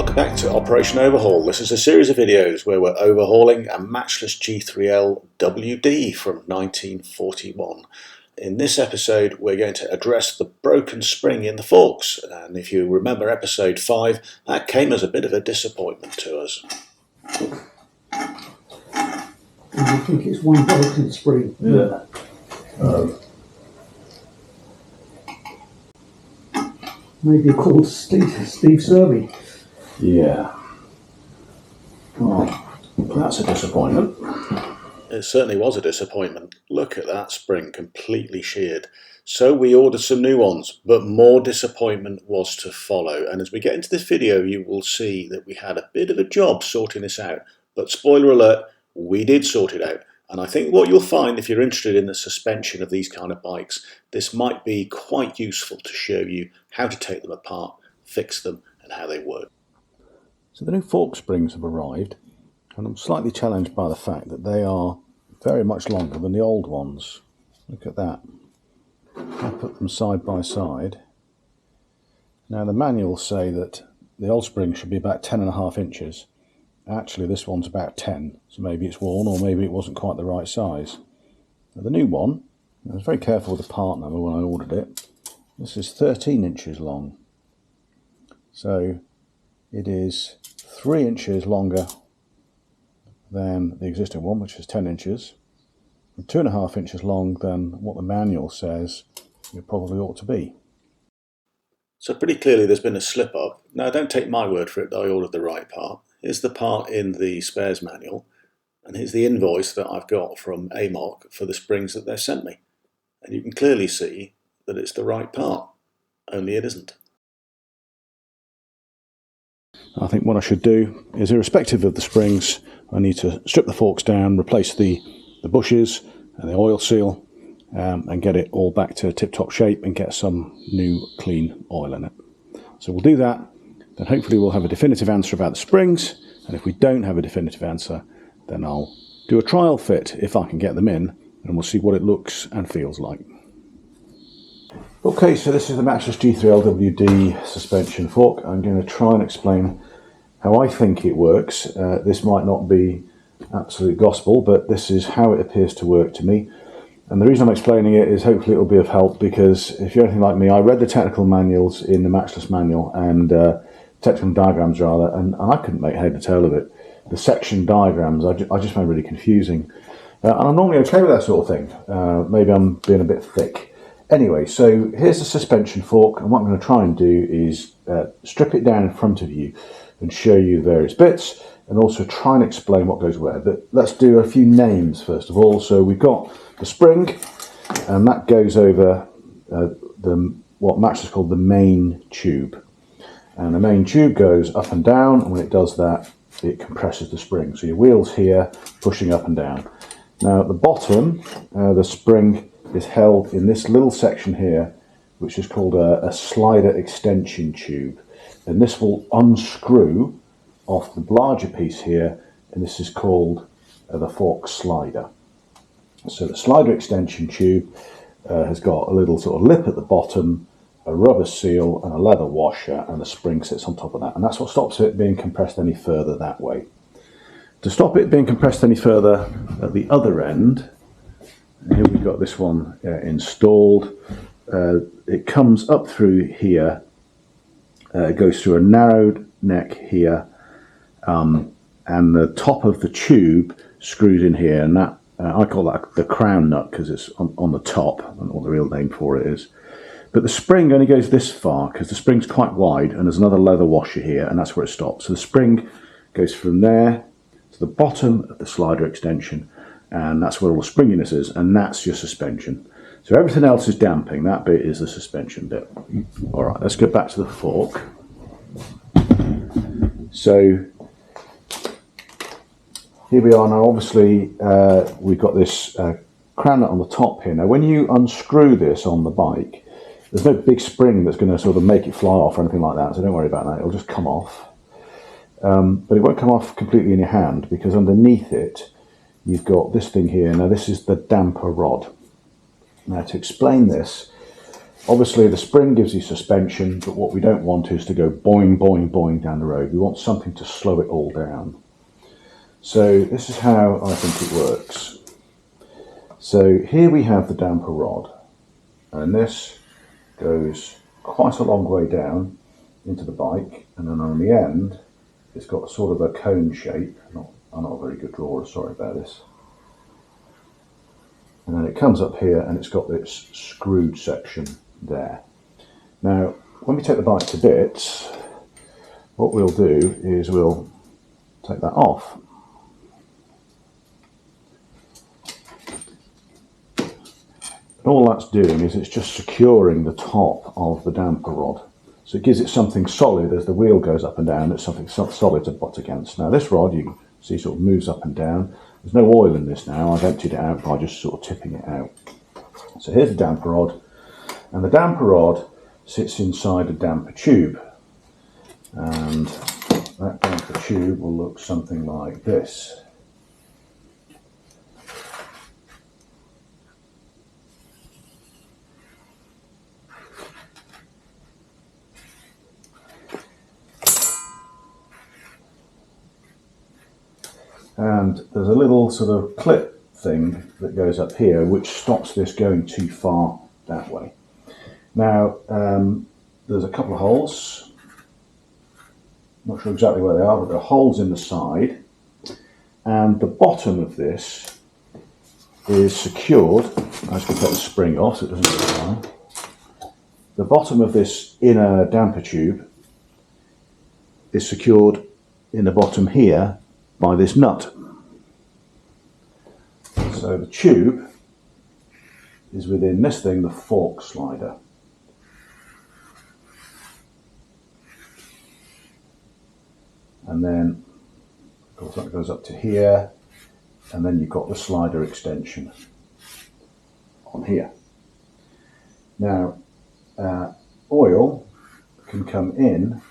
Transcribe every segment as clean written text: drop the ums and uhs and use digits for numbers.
Welcome back to Operation Overhaul. This is a series of videos where we're overhauling a Matchless G3L WD from 1941. In this episode we're going to address the broken spring in the forks, and if you remember episode 5, that came as a bit of a disappointment to us. I think it's one broken spring. Yeah. Maybe called Steve Serby. Yeah. Well, that's a disappointment. It certainly was a disappointment. Look at that spring, completely sheared. So we ordered some new ones, but more disappointment was to follow. And as we get into this video, you will see that we had a bit of a job sorting this out. But spoiler alert, we did sort it out. And I think what you'll find if you're interested in the suspension of these kind of bikes, this might be quite useful to show you how to take them apart, fix them, and how they work. So the new fork springs have arrived, and I'm slightly challenged by the fact that they are very much longer than the old ones. Look at that. I put them side by side. Now the manuals say that the old spring should be about 10.5 inches. Actually this one's about 10, so maybe it's worn or maybe it wasn't quite the right size. Now the new one, I was very careful with the part number when I ordered it. This is 13 inches long. So it is 3 inches longer than the existing one, which is 10 inches, and 2.5 inches long than what the manual says it probably ought to be. So pretty clearly there's been a slip up. Now don't take my word for it that I ordered the right part. Here's the part in the spares manual, and here's the invoice that I've got from AMOC for the springs that they've sent me. And you can clearly see that it's the right part, only it isn't. I think what I should do is, irrespective of the springs, I need to strip the forks down, replace the bushes and the oil seal, and get it all back to tip-top shape and get some new clean oil in it. So we'll do that, then hopefully we'll have a definitive answer about the springs, and if we don't have a definitive answer, then I'll do a trial fit if I can get them in, and we'll see what it looks and feels like. Okay, so this is the Matchless G3L WD suspension fork. I'm going to try and explain how I think it works. This might not be absolute gospel, but this is how it appears to work to me. And the reason I'm explaining it is hopefully it'll be of help, because if you're anything like me, I read the technical manuals in the Matchless manual, and technical diagrams rather, and I couldn't make head or tail of it. The section diagrams I just found really confusing. And I'm normally okay with that sort of thing. Maybe I'm being a bit thick. Anyway, so here's the suspension fork, and what I'm going to try and do is strip it down in front of you and show you the various bits, and also try and explain what goes where. But let's do a few names first of all. So we've got the spring, and that goes over what Matchless called the main tube. And the main tube goes up and down, and when it does that, it compresses the spring. So your wheel's here, pushing up and down. Now at the bottom, the spring is held in this little section here, which is called a slider extension tube. And this will unscrew off the larger piece here, and this is called the fork slider. So the slider extension tube has got a little sort of lip at the bottom, a rubber seal and a leather washer, and the spring sits on top of that, and that's what stops it being compressed any further that way. To stop it being compressed any further at the other end, here we've got this one installed. It comes up through here, it goes through a narrowed neck here, and the top of the tube screws in here, and that I call that the crown nut because it's on the top. I don't know what the real name for it is. But the spring only goes this far because the spring's quite wide, and there's another leather washer here, and that's where it stops. So the spring goes from there to the bottom of the slider extension, and that's where all the springiness is, and that's your suspension. So everything else is damping. That bit is the suspension bit. All right, let's go back to the fork. So here we are now. Obviously, we've got this crown nut on the top here. Now, when you unscrew this on the bike, there's no big spring that's going to sort of make it fly off or anything like that, so don't worry about that. It'll just come off. But it won't come off completely in your hand, because underneath it, you've got this thing here. Now, this is the damper rod. Now, to explain this, Obviously the spring gives you suspension, but what we don't want is to go boing, boing, boing down the road. We want something to slow it all down. So this is how I think it works. So here we have the damper rod, and this goes quite a long way down into the bike, and then on the end it's got sort of a cone shape. I'm not a very good drawer, sorry about this. And then it comes up here and it's got this screwed section there. Now, when we take the bike to bits, what we'll do is we'll take that off. And all that's doing is it's just securing the top of the damper rod. So it gives it something solid as the wheel goes up and down. It's something solid to butt against. Now this rod, you can see, sort of moves up and down. There's no oil in this now. I've emptied it out by just sort of tipping it out. So here's the damper rod, and the damper rod sits inside a damper tube, and that damper tube will look something like this. And there's a little sort of clip thing that goes up here which stops this going too far that way. Now there's a couple of holes, not sure exactly where they are, but there are holes in the side, and the bottom of this is secured. I'm just going to take the spring off so it doesn't go down. The bottom of this inner damper tube is secured in the bottom here by this nut. So the tube is within this thing, the fork slider. And then, of course, that goes up to here, and then you've got the slider extension on here. Now, oil can come in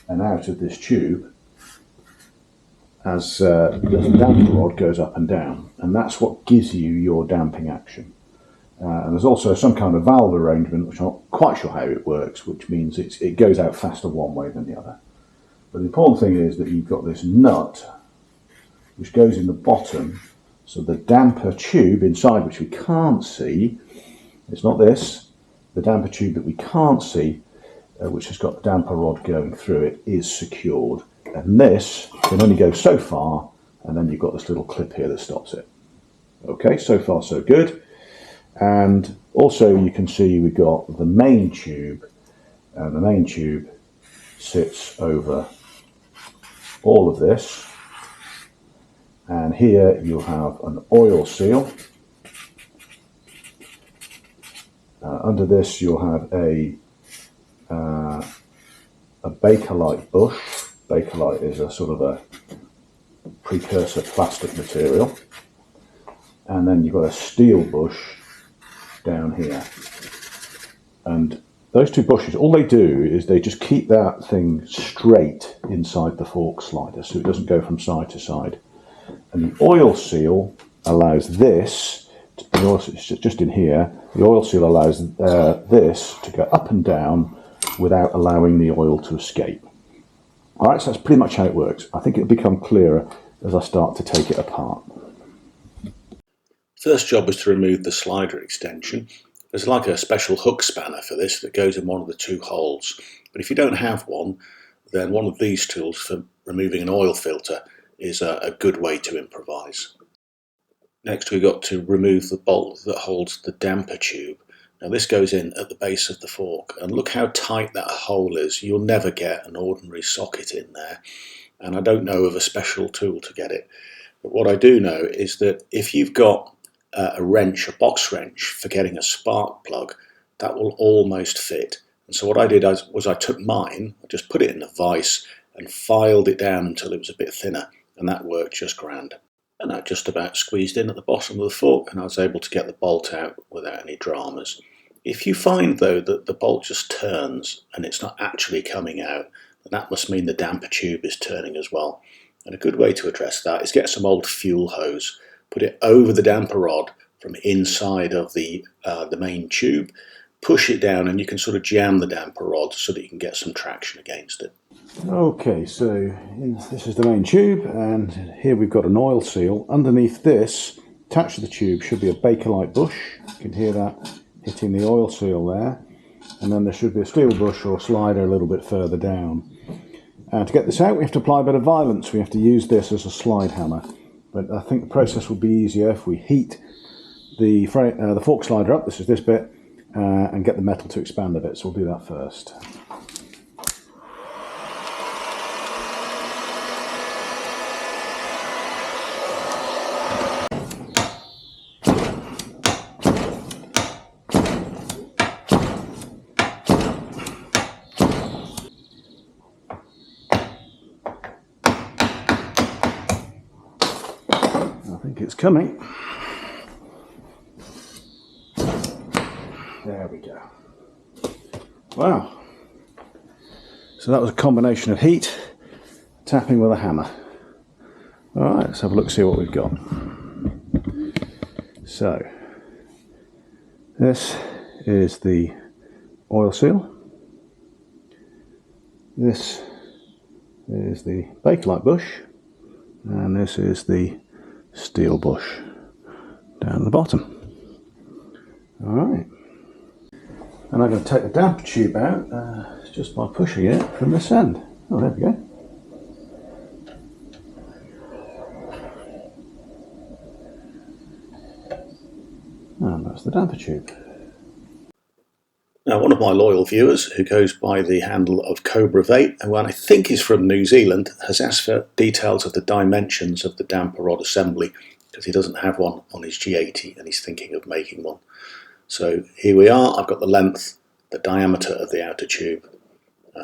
and out of this tube as the damper rod goes up and down, and that's what gives you your damping action. And there's also some kind of valve arrangement, which I'm not quite sure how it works, which means it goes out faster one way than the other. But the important thing is that you've got this nut which goes in the bottom, so the damper tube inside, which we can't see, it's not this, the damper tube that we can't see, which has got the damper rod going through it, is secured. And this can only go so far, and then you've got this little clip here that stops it. Okay, so far so good. And also you can see we've got the main tube, and the main tube sits over all of this. And here you'll have an oil seal. Under this you'll have a Bakelite bush. Bakelite is a sort of a precursor plastic material. And then you've got a steel bush down here. And those two bushes, all they do is they just keep that thing straight inside the fork slider so it doesn't go from side to side. And the oil seal allows this, it's just in here, the oil seal allows this to go up and down without allowing the oil to escape. Alright, so that's pretty much how it works. I think it'll become clearer as I start to take it apart. First job is to remove the slider extension. There's like a special hook spanner for this that goes in one of the two holes. But if you don't have one, then one of these tools for removing an oil filter is a good way to improvise. Next we've got to remove the bolt that holds the damper tube. Now this goes in at the base of the fork, and look how tight that hole is. You'll never get an ordinary socket in there, and I don't know of a special tool to get it. But what I do know is that if you've got a wrench, a box wrench for getting a spark plug, that will almost fit. And so what I did was I took mine, I just put it in the vise and filed it down until it was a bit thinner, and that worked just grand. And that just about squeezed in at the bottom of the fork, and I was able to get the bolt out without any dramas. If you find though that the bolt just turns and it's not actually coming out, then that must mean the damper tube is turning as well. And a good way to address that is get some old fuel hose, put it over the damper rod from inside of the main tube, push it down and you can sort of jam the damper rod so that you can get some traction against it. Okay, so this is the main tube, and here we've got an oil seal. Underneath this, attached to the tube, should be a Bakelite bush. You can hear that hitting the oil seal there. And then there should be a steel bush or slider a little bit further down. And to get this out, we have to apply a bit of violence. We have to use this as a slide hammer. But I think the process will be easier if we heat the fork slider up, this is this bit, and get the metal to expand a bit. So we'll do that first. I think it's coming. There we go. Wow. So that was a combination of heat, tapping with a hammer. Alright, let's have a look, see what we've got. So, this is the oil seal. This is the Bakelite bush. And this is the steel bush down the bottom. Alright. And I'm going to take the damper tube out just by pushing it from this end. Oh, there we go. And that's the damper tube. Now, one of my loyal viewers, who goes by the handle of Cobra Vate, and one I think is from New Zealand, has asked for details of the dimensions of the damper rod assembly, because he doesn't have one on his G80 and he's thinking of making one. So here we are. I've got the length, the diameter of the outer tube.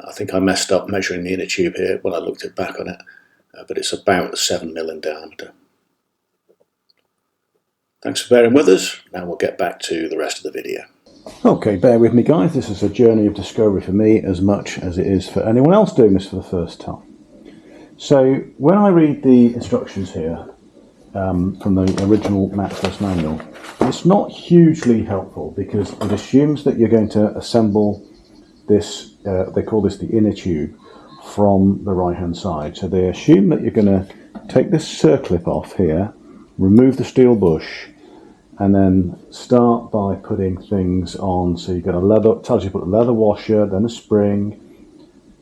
I think I messed up measuring the inner tube here when I looked it back on it, but it's about 7mm in diameter. Thanks for bearing with us. Now we'll get back to the rest of the video. Okay, bear with me guys, this is a journey of discovery for me as much as it is for anyone else doing this for the first time. So when I read the instructions here from the original Matchless manual, it's not hugely helpful because it assumes that you're going to assemble this, they call this the inner tube, from the right hand side. So they assume that you're going to take this circlip off here, remove the steel bush, and then start by putting things on. So you've got a leather, tells you to put a leather washer, then a spring,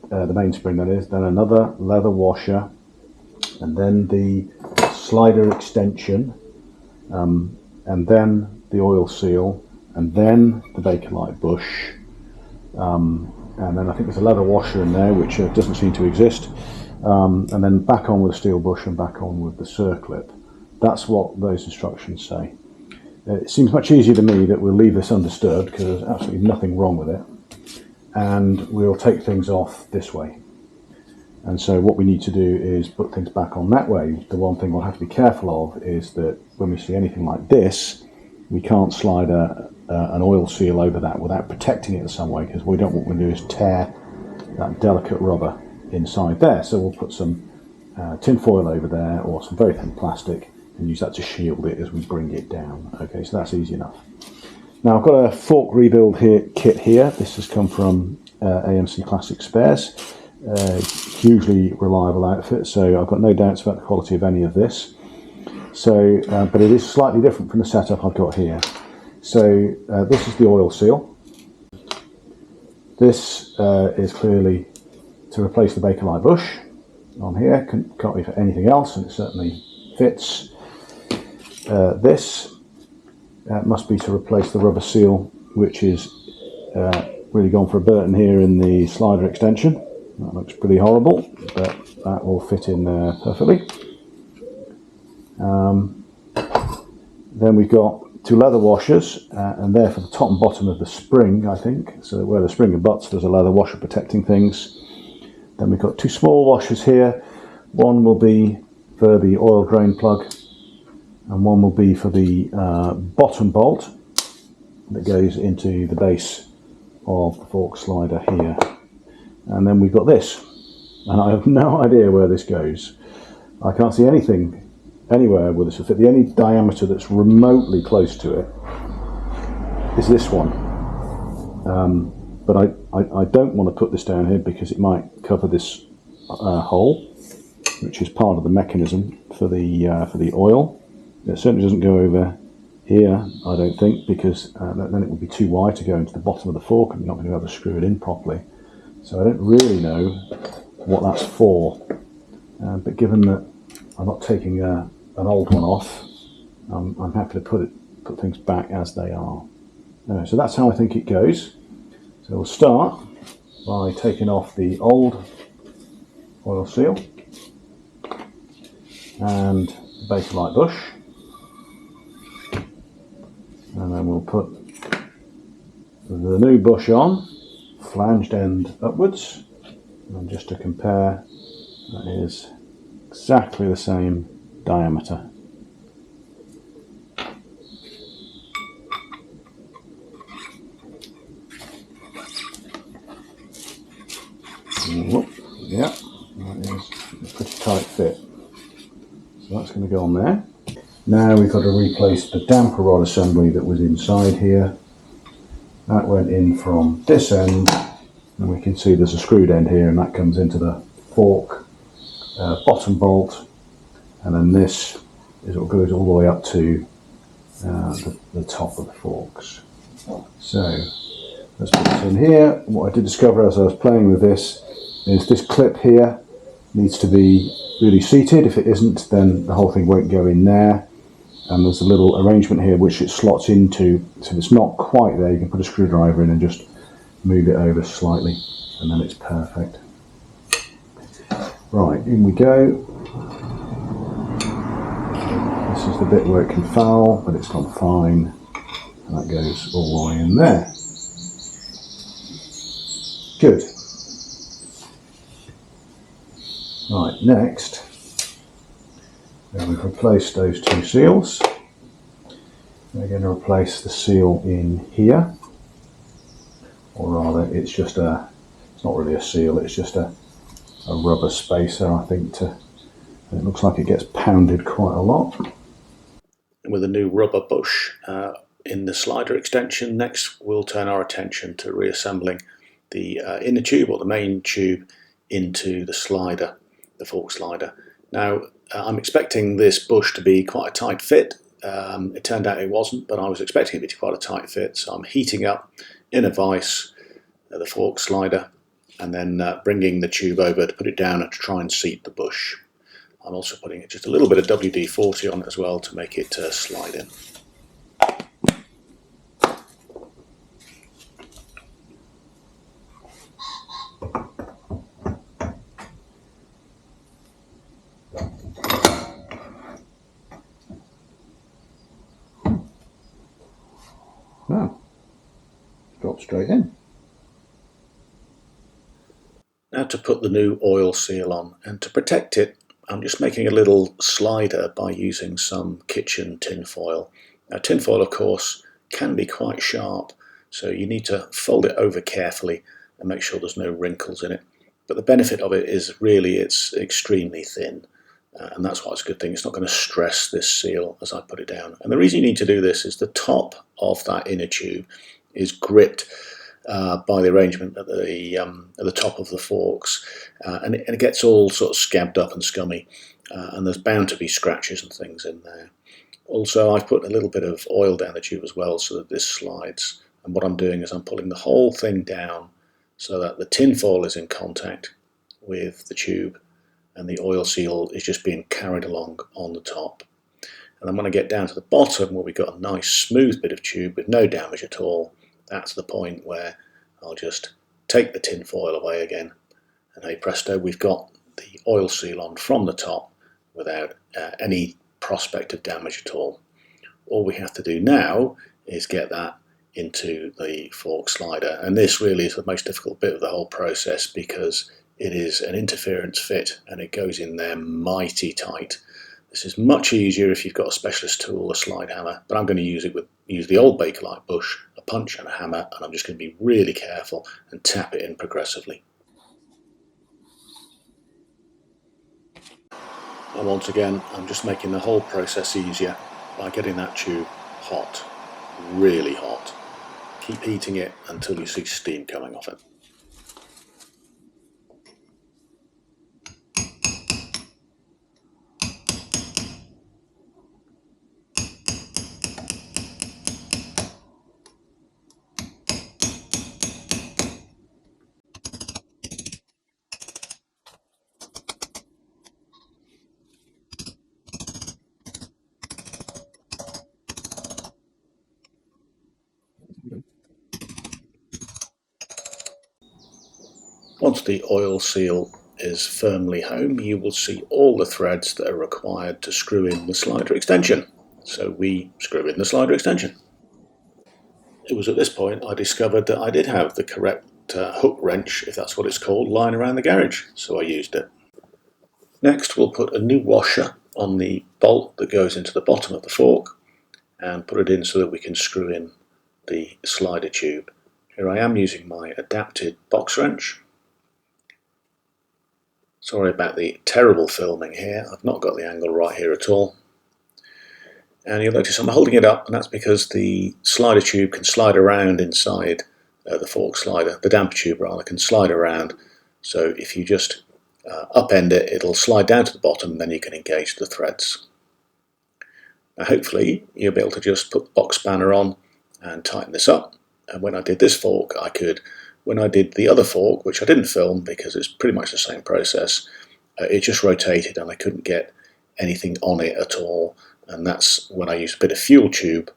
the main spring that is, then another leather washer, and then the slider extension, and then the oil seal, and then the Bakelite bush, and then I think there's a leather washer in there which doesn't seem to exist, and then back on with the steel bush and back on with the circlip. That's what those instructions say. It seems much easier to me that we'll leave this undisturbed because there's absolutely nothing wrong with it, and we'll take things off this way. And so what we need to do is put things back on that way. The one thing we'll have to be careful of is that when we see anything like this, we can't slide an oil seal over that without protecting it in some way, because we don't want to do is tear that delicate rubber inside there. So we'll put some tin foil over there or some very thin plastic and use that to shield it as we bring it down. Okay, so that's easy enough. Now I've got a fork rebuild kit here. This has come from AMC Classic Spares. Hugely reliable outfit, so I've got no doubts about the quality of any of this. So, but it is slightly different from the setup I've got here. So this is the oil seal. This is clearly to replace the Bakelite bush on here. Can't be for anything else, and it certainly fits. This must be to replace the rubber seal, which is really gone for a Burton here in the slider extension. That looks pretty horrible, but that will fit in there perfectly. Then we've got two leather washers, and they're for the top and bottom of the spring, I think. So where the spring abuts, there's a leather washer protecting things. Then we've got two small washers here. One will be for the oil drain plug, and one will be for the bottom bolt that goes into the base of the fork slider here. And then we've got this, and I have no idea where this goes. I can't see anything anywhere where this will fit. The only diameter that's remotely close to it is this one. But I don't want to put this down here because it might cover this hole, which is part of the mechanism for the oil. It certainly doesn't go over here, I don't think, because then it would be too wide to go into the bottom of the fork and you're not going to be able to screw it in properly. So I don't really know what that's for, but given that I'm not taking an old one off, I'm happy to put things back as they are. Anyway, so that's how I think it goes. So we'll start by taking off the old oil seal and the Bakelite bush, and then we'll put the new bush on, flanged end upwards, and just to compare, that is exactly the same diameter. Yeah, that is a pretty tight fit. So that's going to go on there. Now we've got to replace the damper rod assembly that was inside here. That went in from this end, and we can see there's a screwed end here, and that comes into the fork bottom bolt, and then this is what goes all the way up to the top of the forks. So let's put this in here. What I did discover as I was playing with this is this clip here needs to be really seated. If it isn't, then the whole thing won't go in there. And there's a little arrangement here which it slots into, so if it's not quite there, you can put a screwdriver in and just move it over slightly, and then it's perfect. Right, in we go. This is the bit where it can foul, but it's gone fine, and that goes all the way in there. Good. Right, next, we've replaced those two seals. We're going to replace the seal in here, or rather it's not really a seal, it's just a rubber spacer, I think, and it looks like it gets pounded quite a lot. With a new rubber bush in the slider extension, next we'll turn our attention to reassembling the inner tube, or the main tube, into the slider, the fork slider. Now I'm expecting this bush to be quite a tight fit. It turned out it wasn't, but I was expecting it to be quite a tight fit, so I'm heating up in a vise the fork slider, and then bringing the tube over to put it down and to try and seat the bush. I'm also putting just a little bit of WD-40 on it as well to make it slide in. Wow, dropped straight in. Now to put the new oil seal on, and to protect it, I'm just making a little slider by using some kitchen tin foil. Now tin foil, of course, can be quite sharp, so you need to fold it over carefully and make sure there's no wrinkles in it. But the benefit of it is really it's extremely thin, and that's why it's a good thing. It's not going to stress this seal as I put it down. And the reason you need to do this is the top of that inner tube is gripped by the arrangement at the top of the forks, and it gets all sort of scabbed up and scummy, and there's bound to be scratches and things in there. Also, I've put a little bit of oil down the tube as well so that this slides, and what I'm doing is I'm pulling the whole thing down so that the tin foil is in contact with the tube and the oil seal is just being carried along on the top. And then when I get down to the bottom, where we've got a nice smooth bit of tube with no damage at all, that's the point where I'll just take the tin foil away again, and hey presto, we've got the oil seal on from the top without any prospect of damage at all. All we have to do now is get that into the fork slider, and this really is the most difficult bit of the whole process because it is an interference fit and it goes in there mighty tight. This is much easier if you've got a specialist tool, a slide hammer, but I'm going to use the old Bakelite bush, a punch and a hammer, and I'm just going to be really careful and tap it in progressively. And once again, I'm just making the whole process easier by getting that tube hot, really hot. keep heating it until you see steam coming off it. Once the oil seal is firmly home, you will see all the threads that are required to screw in the slider extension. So we screw in the slider extension. It was at this point I discovered that I did have the correct hook wrench, if that's what it's called, lying around the garage, so I used it. Next we'll put a new washer on the bolt that goes into the bottom of the fork and put it in so that we can screw in the slider tube. Here I am using my adapted box wrench. Sorry about the terrible filming here, I've not got the angle right here at all. And you'll notice I'm holding it up, and that's because the slider tube can slide around inside the fork slider. The damper tube rather can slide around, so if you just upend it, it'll slide down to the bottom and then you can engage the threads. Now hopefully you'll be able to just put the box spanner on and tighten this up. And when I did this fork, I could. When I did the other fork, which I didn't film because it's pretty much the same process, it just rotated and I couldn't get anything on it at all. And that's when I used a bit of fuel tube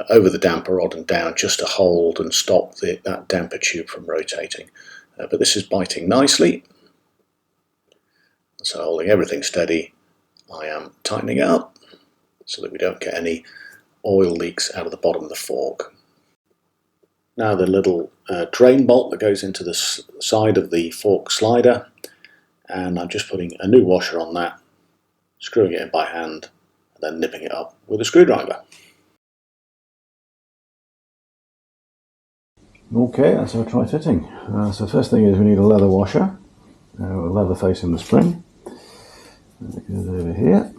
over the damper rod and down just to hold and stop that damper tube from rotating. But this is biting nicely. So holding everything steady, I am tightening it up so that we don't get any oil leaks out of the bottom of the fork. Now the little drain bolt that goes into the side of the fork slider, and I'm just putting a new washer on that, screwing it in by hand, and then nipping it up with a screwdriver. Okay, let's have a try fitting. So first thing is we need a leather washer, a leather facing the spring. It goes over here.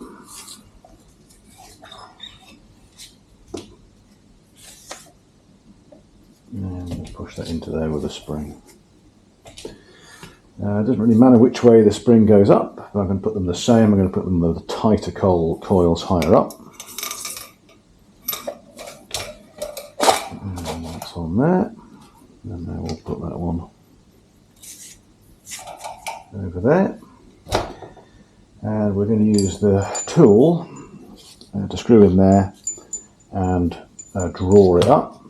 And we'll push that into there with a spring. It doesn't really matter which way the spring goes up, but I'm going to put them the same. I'm going to put them with the tighter coils higher up. And that's on there. And now we'll put that one over there. And we're going to use the tool to screw in there and draw it up.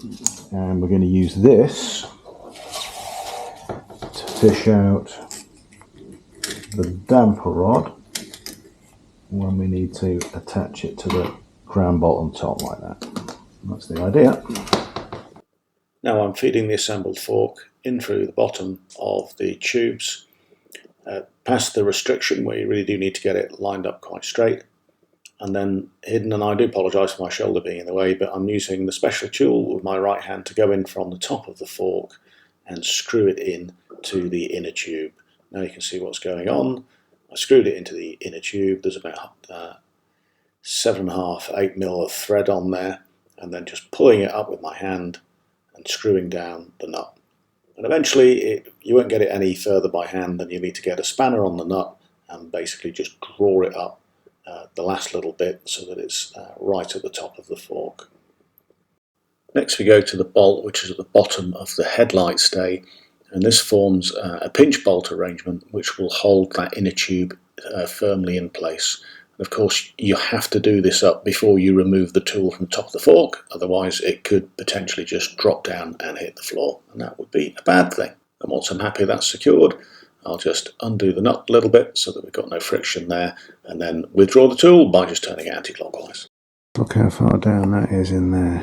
And we're going to use this to fish out the damper rod when we need to attach it to the crown bolt on top like that. That's the idea. Now I'm feeding the assembled fork in through the bottom of the tubes, past the restriction where you really do need to get it lined up quite straight, and then hidden, and I do apologise for my shoulder being in the way, but I'm using the special tool with my right hand to go in from the top of the fork and screw it in to the inner tube. Now you can see what's going on. I screwed it into the inner tube. There's about 7.5, 8 mil of thread on there, and then just pulling it up with my hand and screwing down the nut. And eventually you won't get it any further by hand than you need to get a spanner on the nut and basically just draw it up the last little bit so that it's right at the top of the fork. Next we go to the bolt, which is at the bottom of the headlight stay, and this forms a pinch bolt arrangement which will hold that inner tube firmly in place. And of course you have to do this up before you remove the tool from the top of the fork, otherwise it could potentially just drop down and hit the floor, and that would be a bad thing. And once I'm happy that's secured, I'll just undo the nut a little bit so that we've got no friction there, and then withdraw the tool by just turning it anti-clockwise. Look how far down that is in there.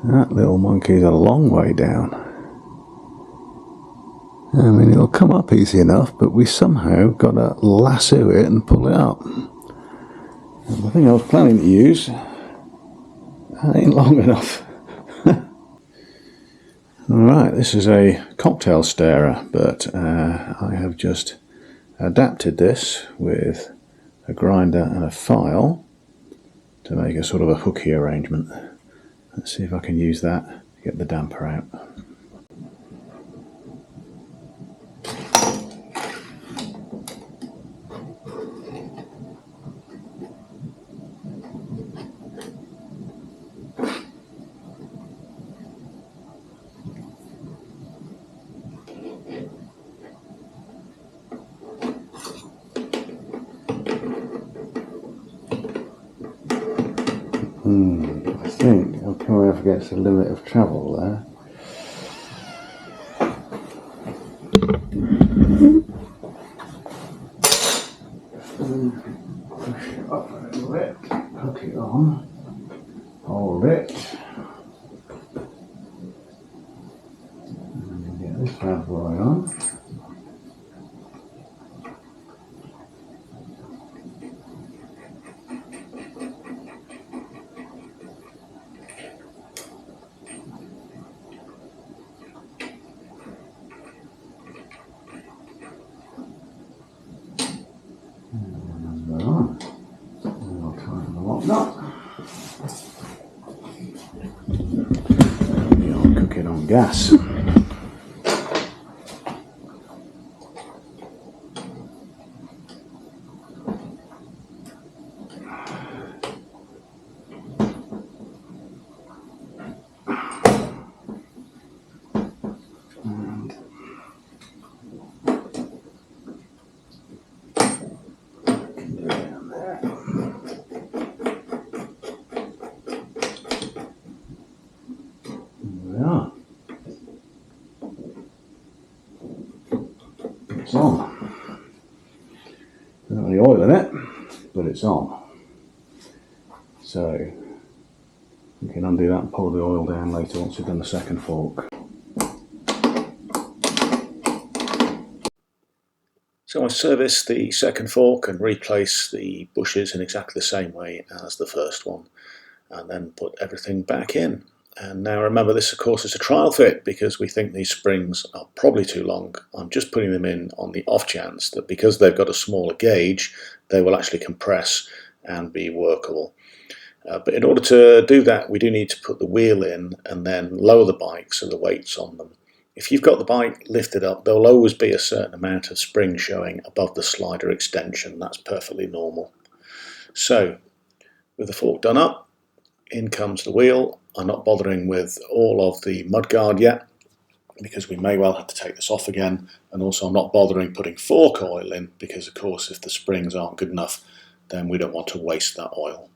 That little monkey's a long way down. I mean, it'll come up easy enough, but we somehow got to lasso it and pull it up. And the thing I was planning to use ain't long enough. Alright, this is a cocktail stirrer, but I have just adapted this with a grinder and a file to make a sort of a hooky arrangement. Let's see if I can use that to get the damper out. I think I'm coming up against the limit of travel there. Push it up a little bit, hook it on, hold it, and then get this bad boy on. I'll cook it on gas. It's on. Don't have any oil in it, but it's on. So we can undo that and pull the oil down later once we've done the second fork. So I serviced the second fork and replaced the bushes in exactly the same way as the first one, and then put everything back in. And now remember, this of course is a trial fit because we think these springs are probably too long. I'm just putting them in on the off chance that because they've got a smaller gauge, they will actually compress and be workable. But in order to do that, we do need to put the wheel in and then lower the bike so the weight's on them. If you've got the bike lifted up, there'll always be a certain amount of spring showing above the slider extension. That's perfectly normal. So with the fork done up, in comes the wheel. I'm not bothering with all of the mudguard yet because we may well have to take this off again, and also I'm not bothering putting fork oil in because of course if the springs aren't good enough then we don't want to waste that oil.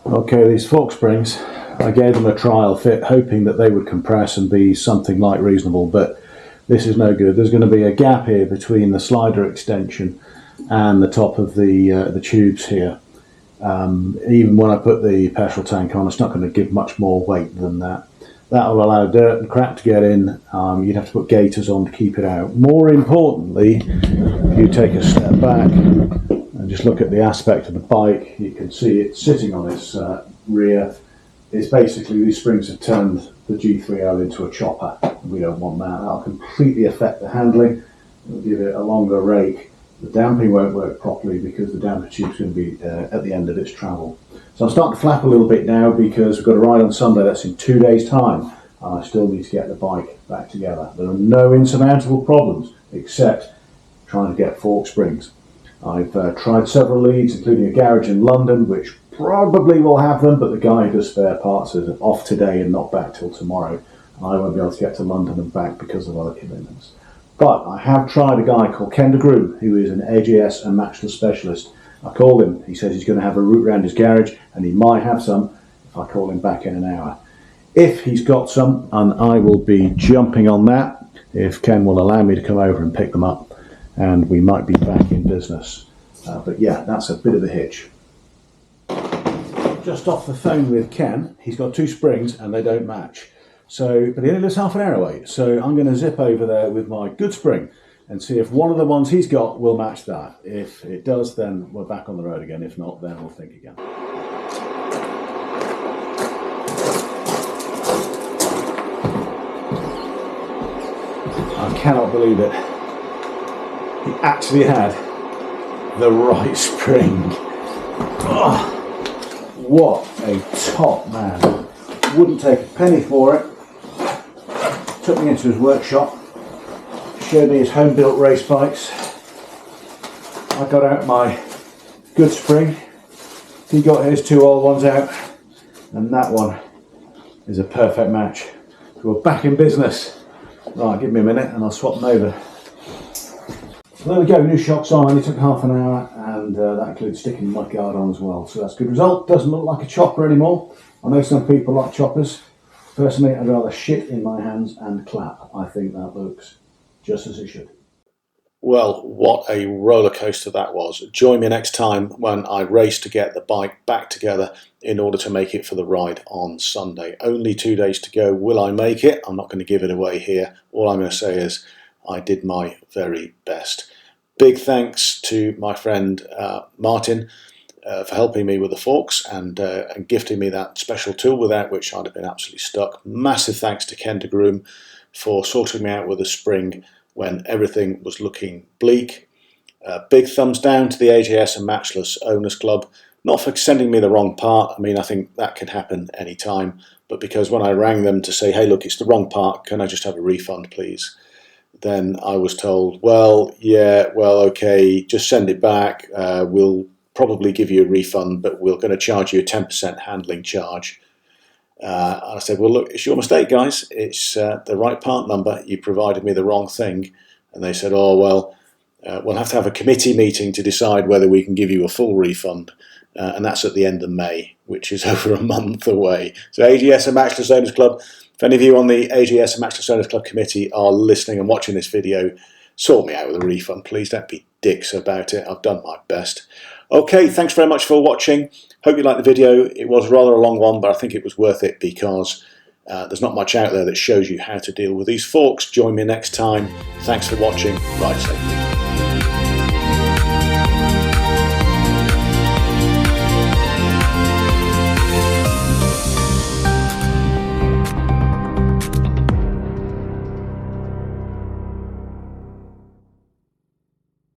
Okay, these fork springs, I gave them a trial fit hoping that they would compress and be something like reasonable, but this is no good. There's going to be a gap here between the slider extension and the top of the tubes here. Even when I put the petrol tank on, it's not going to give much more weight than that. That will allow dirt and crap to get in. You'd have to put gaiters on to keep it out. More importantly, if you take a step back and just look at the aspect of the bike, you can see it sitting on its rear. It's basically these springs have turned the G3L into a chopper. We don't want that. That'll completely affect the handling. It'll give it a longer rake. The damping won't work properly because the damper tube's going to be at the end of its travel. So I'm starting to flap a little bit now because we've got a ride on Sunday. That's in 2 days' time. And I still need to get the bike back together. There are no insurmountable problems except trying to get fork springs. I've tried several leads, including a garage in London, which probably will have them, but the guy who does spare parts is off today and not back till tomorrow. And I won't be able to get to London and back because of other commitments. But I have tried a guy called Ken DeGrew, who is an AGS and Matchless specialist. I called him. He says he's going to have a route around his garage, and he might have some if I call him back in an hour. If he's got some, and I will be jumping on that if Ken will allow me to come over and pick them up, and we might be back in business. But yeah, that's a bit of a hitch. Just off the phone with Ken, he's got 2 springs and they don't match. So, but he only lives half an hour away, so I'm going to zip over there with my good spring and see if one of the ones he's got will match that. If it does, then we're back on the road again. If not, then we'll think again. I cannot believe it. he actually had the right spring. Oh, what a top man. Wouldn't take a penny for it. Took me into his workshop, showed me his home-built race bikes. I got out my good spring. He got his 2 old ones out, and that one is a perfect match. So we're back in business. Right, give me a minute and I'll swap them over. So there we go, new shocks on, only took half an hour, and that includes sticking the mudguard on as well. So that's a good result. Doesn't look like a chopper anymore. I know some people like choppers. Personally, I'd rather shit in my hands and clap. I think that looks just as it should. Well, what a roller coaster that was. Join me next time when I race to get the bike back together in order to make it for the ride on Sunday. Only 2 days to go. Will I make it? I'm not going to give it away here. All I'm going to say is I did my very best. Big thanks to my friend Martin for helping me with the forks and gifting me that special tool, without which I'd have been absolutely stuck. Massive thanks to Ken de Groom for sorting me out with a spring when everything was looking bleak. Big thumbs down to the AJS and Matchless Owners Club, not for sending me the wrong part. I mean, I think that can happen any time, but because when I rang them to say, hey, look, it's the wrong part, can I just have a refund, please? Then I was told, well, yeah, well, okay, just send it back. We'll probably give you a refund, but we're going to charge you a 10% handling charge. I said, well, look, it's your mistake, guys. It's the right part number. You provided me the wrong thing. And they said, oh, well, we'll have to have a committee meeting to decide whether we can give you a full refund. And that's at the end of May, which is over a month away. So AGS and Matchless Owners Club, if any of you on the AGS and Matchless Owners Club committee are listening and watching this video, sort me out with a refund, please. Don't be dicks about it. I've done my best. Okay, thanks very much for watching. Hope you liked the video. It was rather a long one, but I think it was worth it because there's not much out there that shows you how to deal with these forks. Join me next time. Thanks for watching. Ride safely.